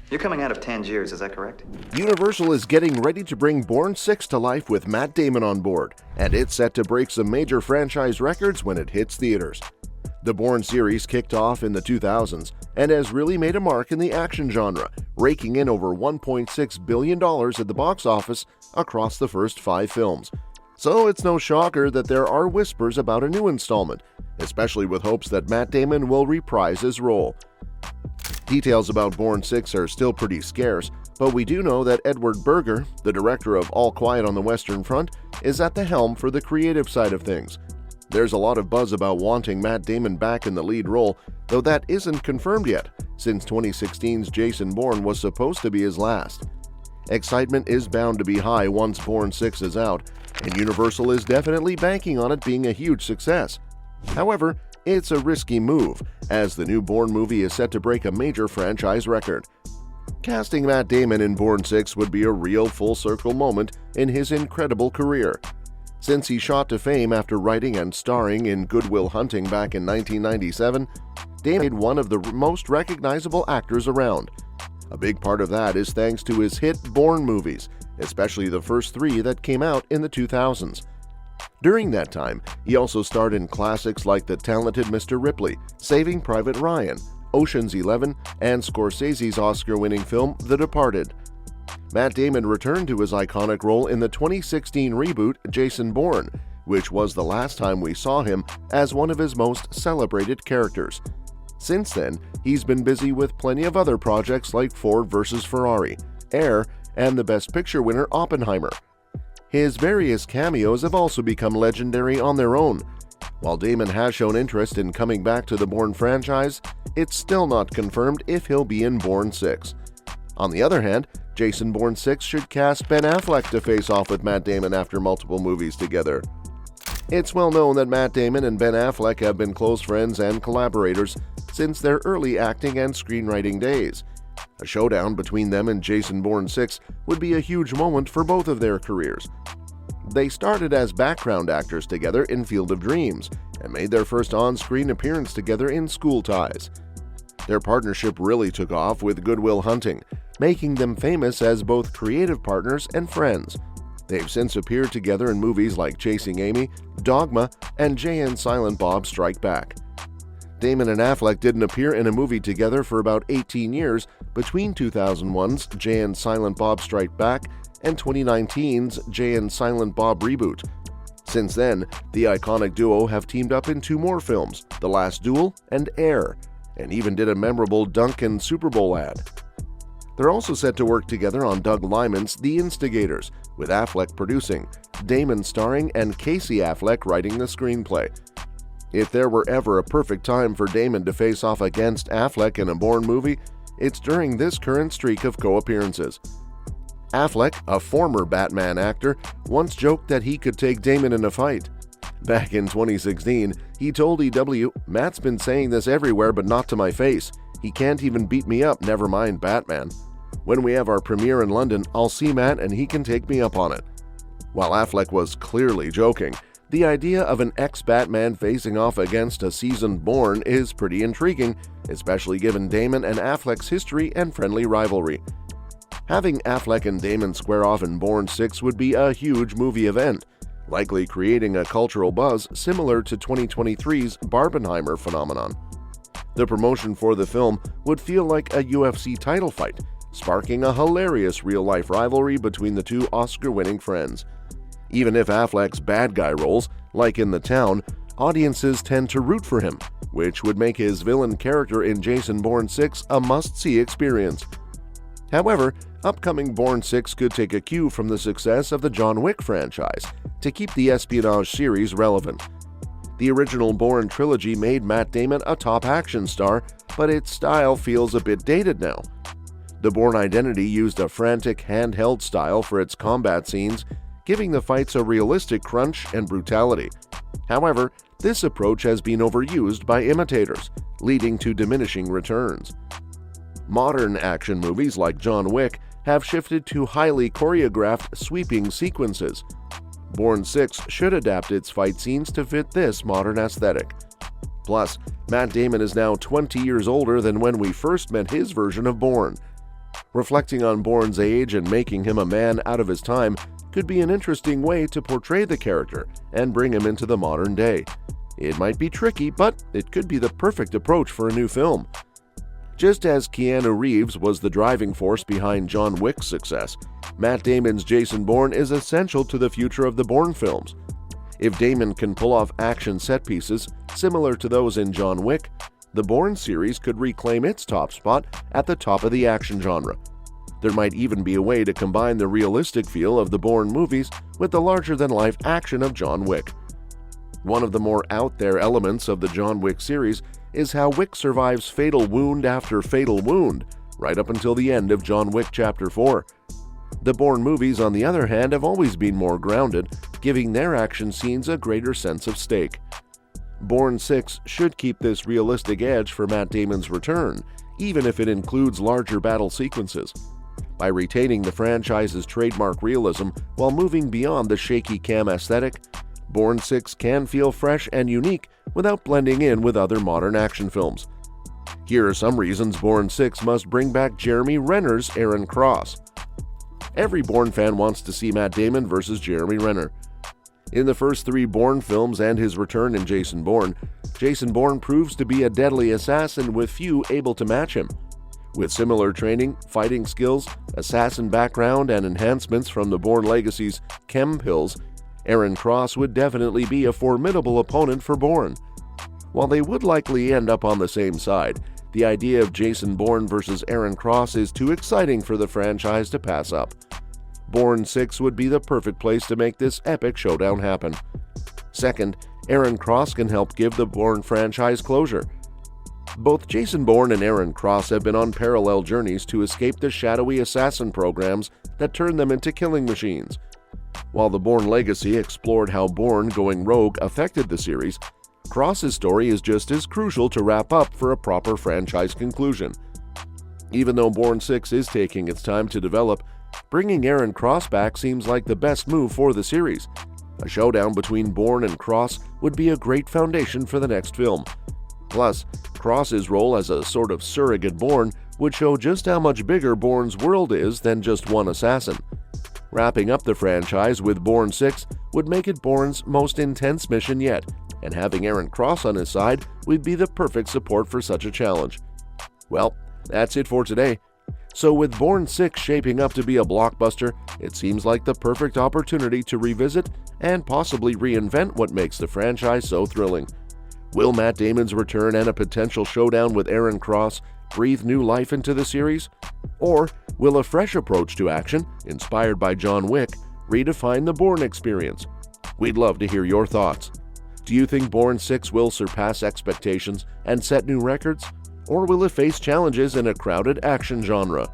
You're coming out of Tangiers, is that correct? Universal is getting ready to bring Bourne 6 to life with Matt Damon on board, and it's set to break some major franchise records when it hits theaters. The Bourne series kicked off in the 2000s and has really made a mark in the action genre, raking in over $1.6 billion at the box office across the first 5 films. So it's no shocker that there are whispers about a new installment, especially with hopes that Matt Damon will reprise his role. Details about Bourne 6 are still pretty scarce, but we do know that Edward Berger, the director of All Quiet on the Western Front, is at the helm for the creative side of things. There's a lot of buzz about wanting Matt Damon back in the lead role, though that isn't confirmed yet, since 2016's Jason Bourne was supposed to be his last. Excitement is bound to be high once Bourne 6 is out, and Universal is definitely banking on it being a huge success. However, it's a risky move, as the new Bourne movie is set to break a major franchise record. Casting Matt Damon in Bourne 6 would be a real full-circle moment in his incredible career. Since he shot to fame after writing and starring in Good Will Hunting back in 1997, Damon is one of the most recognizable actors around. A big part of that is thanks to his hit Bourne movies, especially the first 3 that came out in the 2000s. During that time, he also starred in classics like The Talented Mr. Ripley, Saving Private Ryan, Ocean's 11, and Scorsese's Oscar-winning film The Departed. Matt Damon returned to his iconic role in the 2016 reboot Jason Bourne, which was the last time we saw him as one of his most celebrated characters. Since then, he's been busy with plenty of other projects like Ford vs. Ferrari, Air, and the Best Picture winner Oppenheimer. His various cameos have also become legendary on their own. While Damon has shown interest in coming back to the Bourne franchise, it's still not confirmed if he'll be in Bourne 6. On the other hand, Jason Bourne 6 should cast Ben Affleck to face off with Matt Damon after multiple movies together. It's well known that Matt Damon and Ben Affleck have been close friends and collaborators since their early acting and screenwriting days. A showdown between them and Jason Bourne 6 would be a huge moment for both of their careers. They started as background actors together in Field of Dreams and made their first on-screen appearance together in School Ties. Their partnership really took off with Good Will Hunting, making them famous as both creative partners and friends. They've since appeared together in movies like Chasing Amy, Dogma, and Jay and Silent Bob Strike Back. Damon and Affleck didn't appear in a movie together for about 18 years between 2001's Jay and Silent Bob Strike Back and 2019's Jay and Silent Bob Reboot. Since then, the iconic duo have teamed up in 2 more films, The Last Duel and Air, and even did a memorable Dunkin' Super Bowl ad. They're also set to work together on Doug Liman's The Instigators, with Affleck producing, Damon starring, and Casey Affleck writing the screenplay. If there were ever a perfect time for Damon to face off against Affleck in a Bourne movie, it's during this current streak of co-appearances. Affleck, a former Batman actor, once joked that he could take Damon in a fight. Back in 2016, he told EW, "Matt's been saying this everywhere but not to my face. He can't even beat me up, never mind Batman. When we have our premiere in London, I'll see Matt and he can take me up on it." While Affleck was clearly joking, the idea of an ex-Batman facing off against a seasoned Bourne is pretty intriguing, especially given Damon and Affleck's history and friendly rivalry. Having Affleck and Damon square off in Bourne 6 would be a huge movie event, likely creating a cultural buzz similar to 2023's Barbenheimer phenomenon. The promotion for the film would feel like a UFC title fight, sparking a hilarious real-life rivalry between the 2 Oscar-winning friends. Even if Affleck's bad guy roles, like in The Town, audiences tend to root for him, which would make his villain character in Jason Bourne 6 a must-see experience. However, upcoming Bourne 6 could take a cue from the success of the John Wick franchise to keep the espionage series relevant. The original Bourne trilogy made Matt Damon a top action star, but its style feels a bit dated now. The Bourne identity used a frantic handheld style for its combat scenes, giving the fights a realistic crunch and brutality. However, this approach has been overused by imitators, leading to diminishing returns. Modern action movies like John Wick have shifted to highly choreographed, sweeping sequences. Bourne 6 should adapt its fight scenes to fit this modern aesthetic. Plus, Matt Damon is now 20 years older than when we first met his version of Bourne. Reflecting on Bourne's age and making him a man out of his time could be an interesting way to portray the character and bring him into the modern day. It might be tricky, but it could be the perfect approach for a new film. Just as Keanu Reeves was the driving force behind John Wick's success, Matt Damon's Jason Bourne is essential to the future of the Bourne films. If Damon can pull off action set pieces similar to those in John Wick, the Bourne series could reclaim its top spot at the top of the action genre. There might even be a way to combine the realistic feel of the Bourne movies with the larger-than-life action of John Wick. One of the more out-there elements of the John Wick series is how Wick survives fatal wound after fatal wound, right up until the end of John Wick Chapter 4. The Bourne movies, on the other hand, have always been more grounded, giving their action scenes a greater sense of stake. Bourne 6 should keep this realistic edge for Matt Damon's return, even if it includes larger battle sequences. By retaining the franchise's trademark realism while moving beyond the shaky cam aesthetic, Bourne 6 can feel fresh and unique without blending in with other modern action films. Here are some reasons Bourne 6 must bring back Jeremy Renner's Aaron Cross. Every Bourne fan wants to see Matt Damon versus Jeremy Renner. In the first 3 Bourne films and his return in Jason Bourne proves to be a deadly assassin with few able to match him. With similar training, fighting skills, assassin background, and enhancements from the Bourne Legacy's chem pills, Aaron Cross would definitely be a formidable opponent for Bourne. While they would likely end up on the same side, the idea of Jason Bourne versus Aaron Cross is too exciting for the franchise to pass up. Bourne 6 would be the perfect place to make this epic showdown happen. Second, Aaron Cross can help give the Bourne franchise closure. Both Jason Bourne and Aaron Cross have been on parallel journeys to escape the shadowy assassin programs that turned them into killing machines. While the Bourne Legacy explored how Bourne going rogue affected the series, Cross's story is just as crucial to wrap up for a proper franchise conclusion. Even though Bourne 6 is taking its time to develop, bringing Aaron Cross back seems like the best move for the series. A showdown between Bourne and Cross would be a great foundation for the next film. Plus, Cross's role as a sort of surrogate Bourne would show just how much bigger Bourne's world is than just one assassin. Wrapping up the franchise with Bourne 6 would make it Bourne's most intense mission yet, and having Aaron Cross on his side would be the perfect support for such a challenge. Well, that's it for today. So with Bourne 6 shaping up to be a blockbuster, it seems like the perfect opportunity to revisit and possibly reinvent what makes the franchise so thrilling. Will Matt Damon's return and a potential showdown with Aaron Cross breathe new life into the series? Or will a fresh approach to action, inspired by John Wick, redefine the Bourne experience? We'd love to hear your thoughts. Do you think Bourne 6 will surpass expectations and set new records? Or will it face challenges in a crowded action genre?